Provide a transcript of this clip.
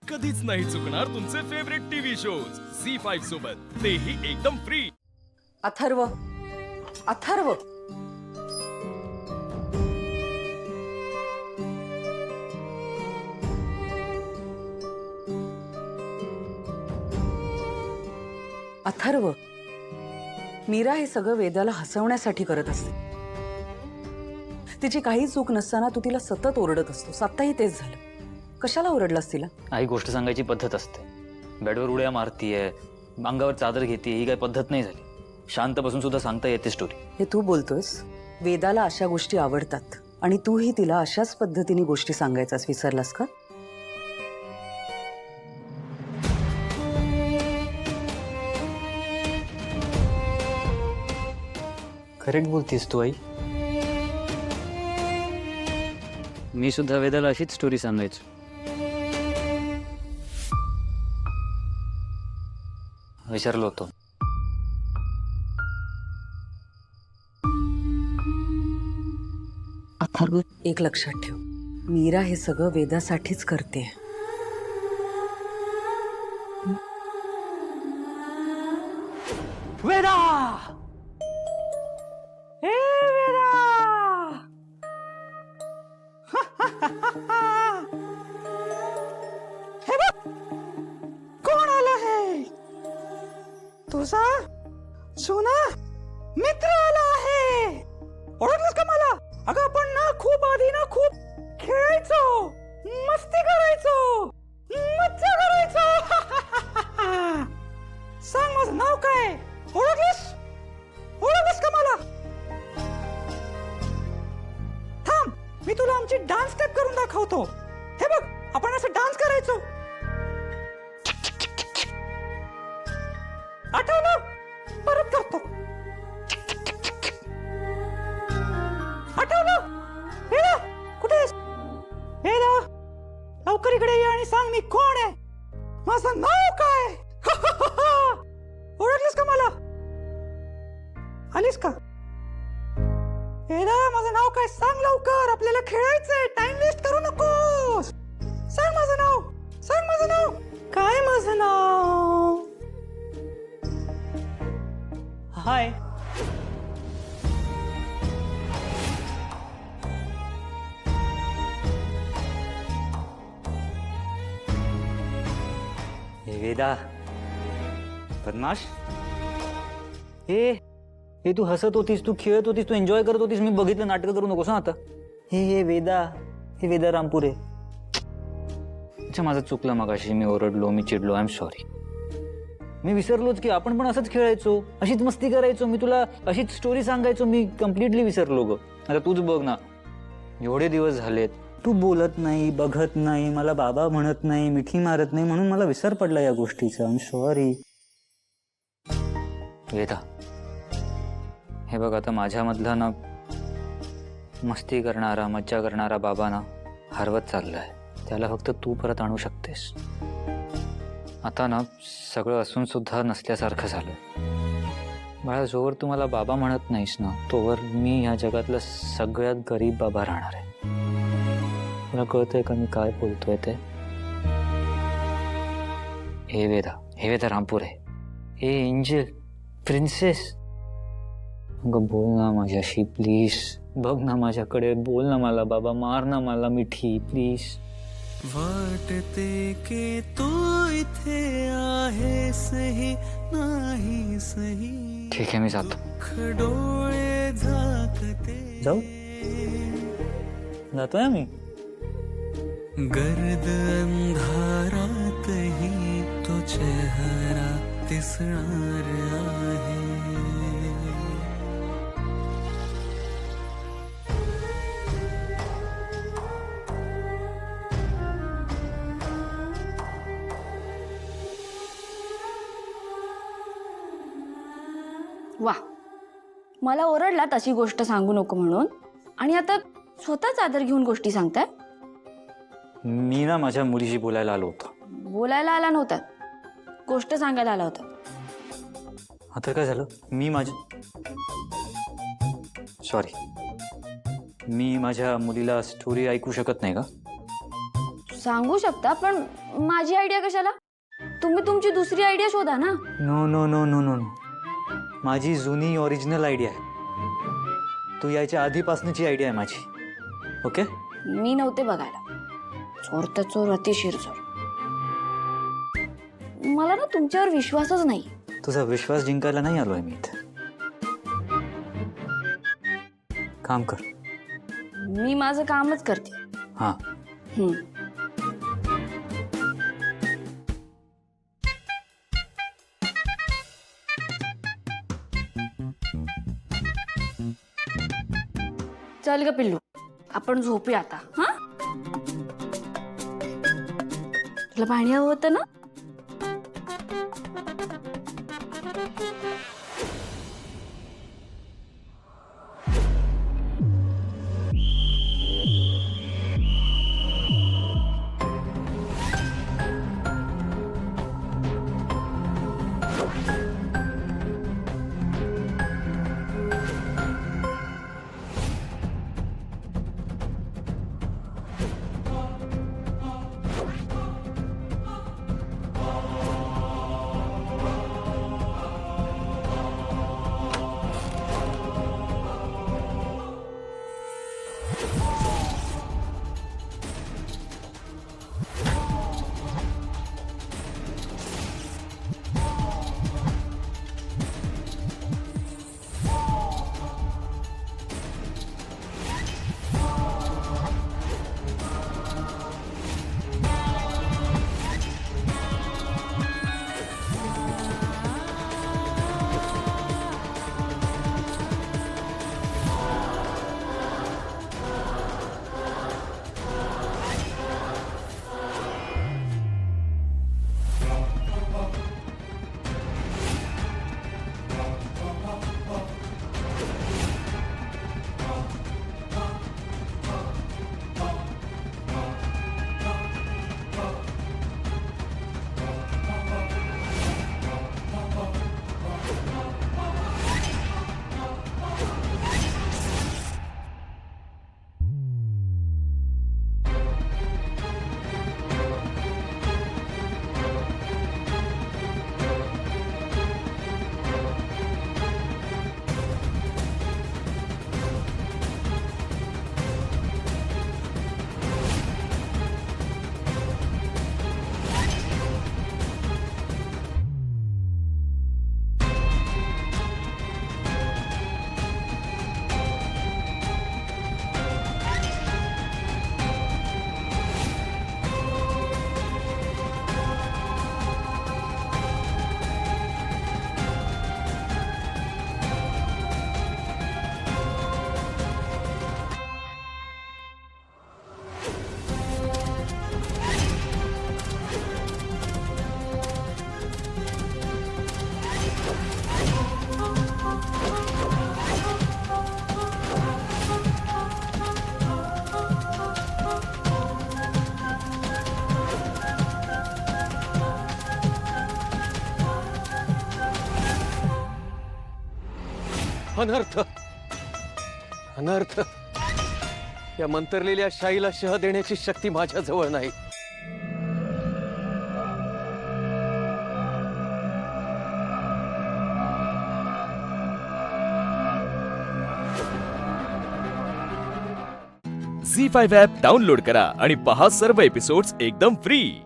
कधीच नाही चुकणार तुमचे फेवरेट टीव्ही शोज झी5 सोबत, तेही एकदम फ्री। अथर्व, अथर्व, अथर्व, मीरा हे सगळं वेदाला हसवण्यासाठी करत असते। तिची काही चूक नसताना तू तिला सतत ओरडत असतोस। आत्ताही तेच झालं। कशाला ओरडलास तिला? आई गोष्ट सांगायची पद्धत असते। बेडवर उड्या मारतीये, अंगावर चादर घेते, ही काही पद्धत नाही झाली। शांत बसून सुद्धा सांगता येते स्टोरी। हे तू बोलतोयस? वेदाला अशा गोष्टी आवडतात आणि तूही तिला अशाच पद्धतीने गोष्टी सांगायचास विसरलास का? करेक्ट बोलतीस तू आई। मी सुद्धा वेदाला अशीच स्टोरी सांगायचो। विसरलो होतो। अथर्व, एक लक्षात ठेव, मीरा हे सगळं वेदासाठीच करते। वेदा, हे वेदा, हे बघ, कोण आलं आहे? तुझा जुना मित्र आला आहे। ओळखलंस का मला? अगं आपण ना खूप आधी ना खूप खेळायचो, मस्ती करायचो, मज्जा करायचो। सांग माझं नाव काय? ओळखलंस? ओळखलंस का मला? थांब, मी तुला आमची डान्स स्टेप करून दाखवतो। हे बघ, आपण असं डान्स करायचो। आठवलं? परत करतो। आठवलं? वेदा, कुठे आहेस? वेदा, लवकर इकडे ये आणि सांग मी कोण आहे, माझं नाव काय? ओळखलीस का मला? आलीस का? वेदा, माझं नाव काय? सांग लवकर, आपल्याला खेळायचंय, टाइम वेस्ट करू नकोस। सांग माझं नाव, सांग माझं नाव काय? माझं नाव हाय। हे वेदा, बदमाश। हे तू हसत होतीस, तू खेळत होतीस, तू एन्जॉय करत होतीस। मी बघितलं, नाटक करू नकोस ना आता। हे वेदा, हे वेदा रामपुरे। अच्छा, माझं चुकलं मगाशी, मी ओरडलो, मी चिडलो, आय एम सॉरी। मी विसरलोच की आपण पण असंच खेळायचो, अशीच मस्ती करायचो, मी तुला अशीच स्टोरी सांगायचो। मी कम्प्लिटली विसरलो ग। आता तूच बघ ना, एवढे दिवस झालेत, तू बोलत नाही, बघत नाही, मला बाबा म्हणत नाही, मिठी मारत नाही, म्हणून मला विसर पडला या गोष्टीचा। I am sorry Veda. हे बघ, आता माझ्यामधला ना मस्ती करणारा, मज्जा करणारा बाबा ना हरवत चाललाय। त्याला फक्त तू परत आणू शकतेस। आता ना सगळं असून सुद्धा नसल्यासारखं झालं। बाळा, जोवर तू मला बाबा म्हणत नाहीस ना, तोवर मी ह्या जगातला सगळ्यात गरीब बाबा राहणार आहे। तुला कळतंय का मी काय बोलतोय ते? हे वेदा रामपुरे, हे एंजल, प्रिन्सेस, अगं बोल ना माझ्याशी प्लीज। बघ ना माझ्याकडे, बोल ना मला, बाबा मार ना मला मिठी प्लीज। वाटते की तू इथे आहे सही नाही सही। ठीक आहे, मी जातो। डोळे झाकते जाऊ? जातोय मी। गर्द अंधारातही तो चेहरा दिसणार आहे। वा, मला ओरडला तशी गोष्ट सांगू नको म्हणून, आणि आता स्वतःच आदर घेऊन गोष्टी सांगताय। मी ना माझ्या मुलीशी बोलायला आलो होतो। बोलायला आला नव्हता, गोष्ट सांगायला आला होता। आता काय झालं? मी माझ्या मुलीला स्टोरी ऐकू शकत नाही का? सांगू शकता, पण माझी आयडिया कशाला? तुम्ही तुमची दुसरी आयडिया शोधा ना. No no no no no no, माझी जुनी ओरिजिनल आयडिया आहे. तू यायच्या आधीपासूनची आयडिया आहे माझी. ओके, मी नव्हते बघायला. चोर तर चोर, अतिशीर चोर. मला ना तुमच्यावर विश्वासच नाही. तुझा विश्वास जिंकायला नाही आलोय मी इथे. काम कर. मी माझं कामच करते. हा, हम्म. चल ग पिल्लू, आपण झोपूया आता. हा, तुला पाणी हवं होतं ना? अनर्थ, अनर्थ. या मंतरलेल्या शाईला शह देण्याची शक्ती माझ्या जवळ नाही. झी5 ॲप डाउनलोड करा आणि पहा सर्व एपिसोड्स एकदम फ्री.